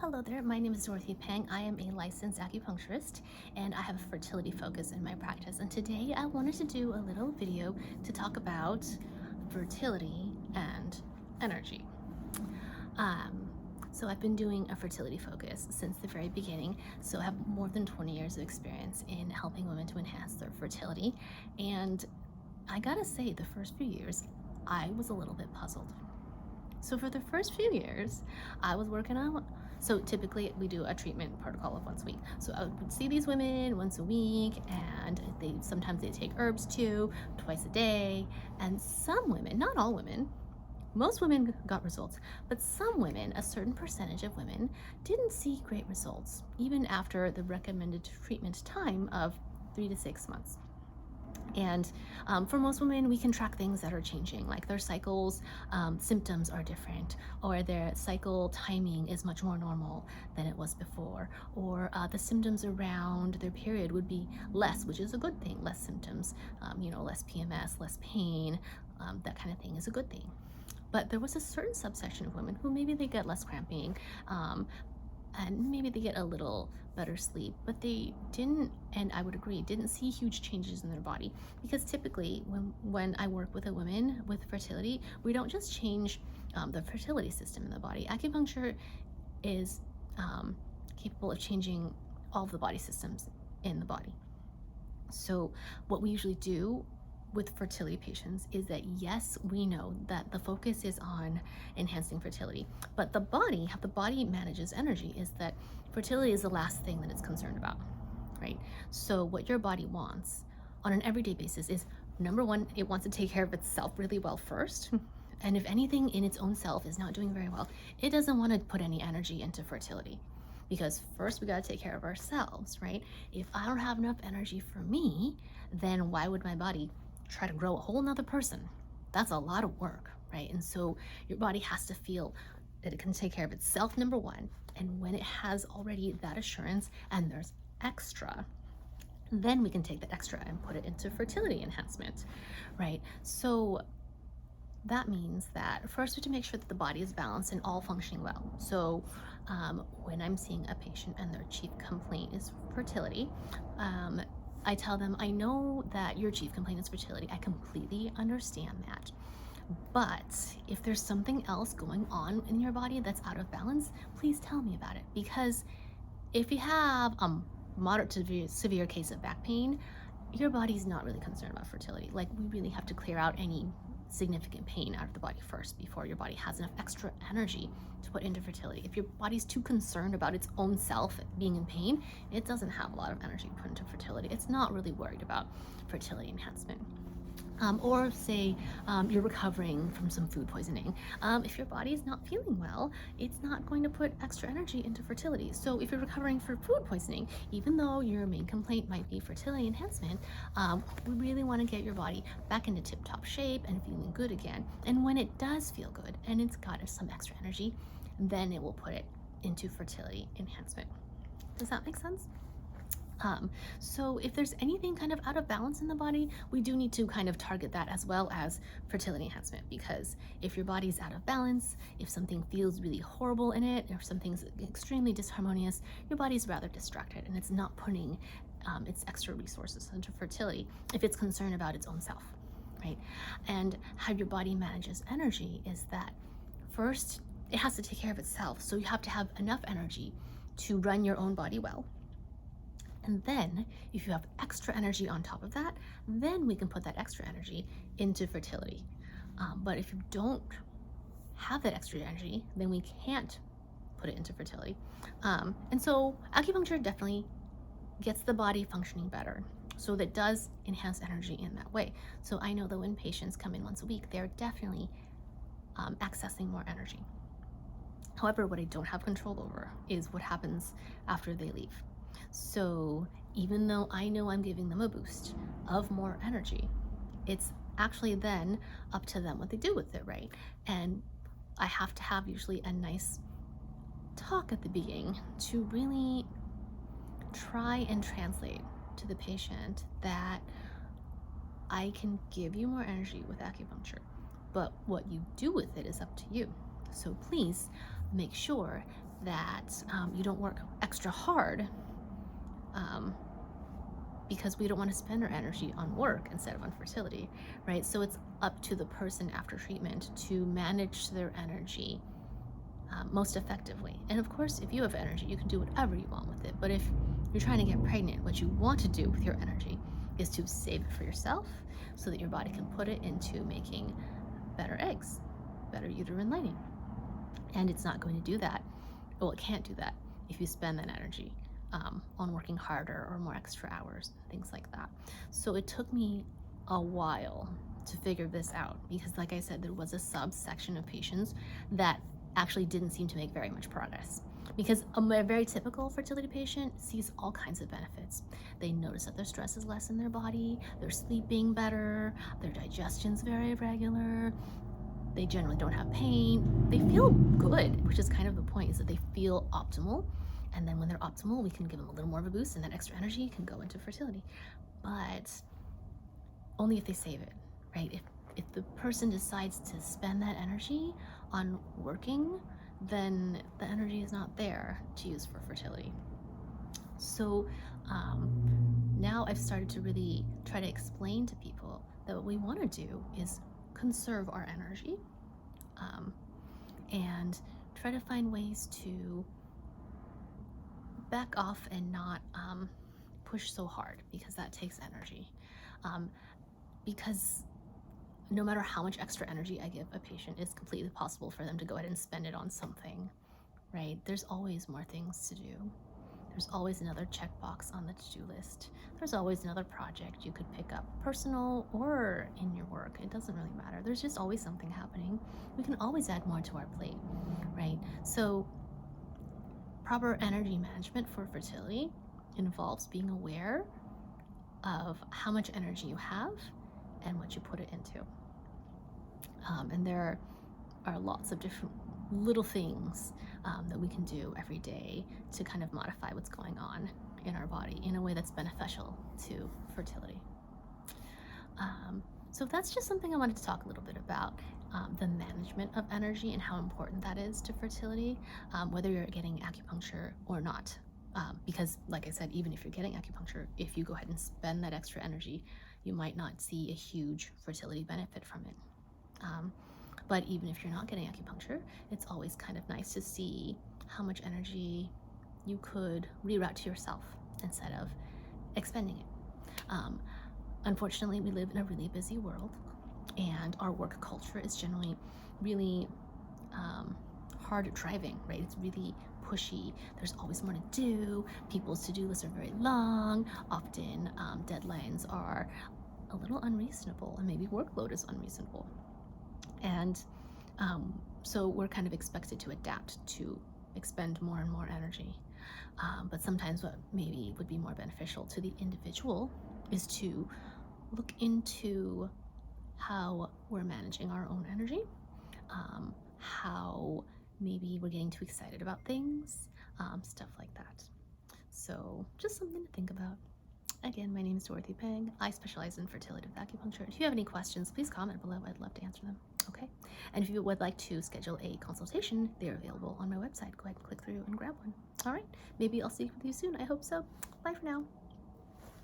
Hello there, my name is Dorothy Pang. I am a licensed acupuncturist and I have a fertility focus in my practice. And today I wanted to do a little video to talk about fertility and energy. Um, so I've been doing a fertility focus since the very beginning. So I have more than 20 years of experience in helping women to enhance their fertility. And I gotta say, the first few years, I was a little bit puzzled. So for the first few years, I was working on, so typically we do a treatment protocol of once a week. So I would see these women once a week, and sometimes they take herbs too, twice a day. And some women, not all women, most women got results, but some women, a certain percentage of women, didn't see great results, even after the recommended treatment time of 3 to 6 months. And for most women, we can track things that are changing, like their cycles, symptoms are different, or their cycle timing is much more normal than it was before, or the symptoms around their period would be less, which is a good thing. Less symptoms, less PMS, less pain, that kind of thing is a good thing. But there was a certain subsection of women who maybe they get less cramping, and maybe they get a little better sleep, but they didn't, and I would agree, didn't see huge changes in their body. Because typically when I work with a woman with fertility, we don't just change the fertility system in the body. Acupuncture is capable of changing all of the body systems in the body. So what we usually do with fertility patients is that, yes, we know that the focus is on enhancing fertility, but the body, how the body manages energy, is that fertility is the last thing that it's concerned about, right? So what your body wants on an everyday basis is, number one, it wants to take care of itself really well first. And if anything in its own self is not doing very well, it doesn't want to put any energy into fertility. Because first we got to take care of ourselves, right? If I don't have enough energy for me, then why would my body try to grow a whole nother person? That's a lot of work, right? And so your body has to feel that it can take care of itself, number one. And when it has already that assurance and there's extra, then we can take that extra and put it into fertility enhancement, right? So that means that first we have to make sure that the body is balanced and all functioning well. So when I'm seeing a patient and their chief complaint is fertility, I tell them, I know that your chief complaint is fertility. I completely understand that. But if there's something else going on in your body that's out of balance, please tell me about it. Because if you have a moderate to severe case of back pain, your body's not really concerned about fertility. Like, we really have to clear out any significant pain out of the body first before your body has enough extra energy to put into fertility. If your body's too concerned about its own self being in pain, it doesn't have a lot of energy put into fertility. It's not really worried about fertility enhancement. Or say you're recovering from some food poisoning. If your body is not feeling well, it's not going to put extra energy into fertility. So if you're recovering for food poisoning, even though your main complaint might be fertility enhancement, we really want to get your body back into tip-top shape and feeling good again. And when it does feel good and it's got some extra energy, then it will put it into fertility enhancement. Does that make sense? So if there's anything kind of out of balance in the body, we do need to kind of target that as well as fertility enhancement. Because if your body's out of balance, if something feels really horrible in it, or something's extremely disharmonious, your body's rather distracted and it's not putting its extra resources into fertility if it's concerned about its own self, right? And how your body manages energy is that first, it has to take care of itself. So you have to have enough energy to run your own body well. And then if you have extra energy on top of that, then we can put that extra energy into fertility. But if you don't have that extra energy, then we can't put it into fertility. And so acupuncture definitely gets the body functioning better. So that does enhance energy in that way. So I know that when patients come in once a week, they're definitely accessing more energy. However, what I don't have control over is what happens after they leave. So even though I know I'm giving them a boost of more energy, it's actually then up to them what they do with it, right? And I have to have usually a nice talk at the beginning to really try and translate to the patient that I can give you more energy with acupuncture, but what you do with it is up to you. So please make sure that you don't work extra hard, um, because we don't want to spend our energy on work instead of on fertility, right? So it's up to the person after treatment to manage their energy most effectively. And of course, if you have energy, you can do whatever you want with it. But if you're trying to get pregnant, what you want to do with your energy is to save it for yourself so that your body can put it into making better eggs, better uterine lining. And it's not going to do that. Well, it can't do that if you spend that energy on working harder or more extra hours, things like that. So it took me a while to figure this out because, like I said, there was a subsection of patients that actually didn't seem to make very much progress. Because a very typical fertility patient sees all kinds of benefits. They notice that their stress is less in their body, they're sleeping better, their digestion's very regular, they generally don't have pain, they feel good, which is kind of the point, is that they feel optimal. And then when they're optimal, we can give them a little more of a boost and that extra energy can go into fertility. But only if they save it, right? If the person decides to spend that energy on working, then the energy is not there to use for fertility. So now I've started to really try to explain to people that what we want to do is conserve our energy, and try to find ways to back off and not push so hard, because that takes energy. Because no matter how much extra energy I give a patient, it's completely possible for them to go ahead and spend it on something, right? There's always more things to do. There's always another checkbox on the to-do list. There's always another project you could pick up, personal or in your work. It doesn't really matter. There's just always something happening. We can always add more to our plate, right? So proper energy management for fertility involves being aware of how much energy you have and what you put it into. And there are lots of different little things that we can do every day to kind of modify what's going on in our body in a way that's beneficial to fertility. So that's just something I wanted to talk a little bit about, the management of energy and how important that is to fertility, whether you're getting acupuncture or not. Because, like I said, even if you're getting acupuncture, if you go ahead and spend that extra energy, you might not see a huge fertility benefit from it. But even if you're not getting acupuncture, it's always kind of nice to see how much energy you could reroute to yourself instead of expending it. Unfortunately, we live in a really busy world, and our work culture is generally really hard driving, right? It's really pushy. There's always more to do. People's to-do lists are very long. Often deadlines are a little unreasonable, and maybe workload is unreasonable. And so we're kind of expected to adapt to expend more and more energy. But sometimes what maybe would be more beneficial to the individual is to look into how we're managing our own energy, how maybe we're getting too excited about things, stuff like that. So just something to think about. Again, my name is Dorothy Peng. I specialize in fertility with acupuncture. If you have any questions, please comment below. I'd love to answer them. Okay? And if you would like to schedule a consultation, they're available on my website. Go ahead and click through and grab one. All right? Maybe I'll speak with you soon. I hope so. Bye for now.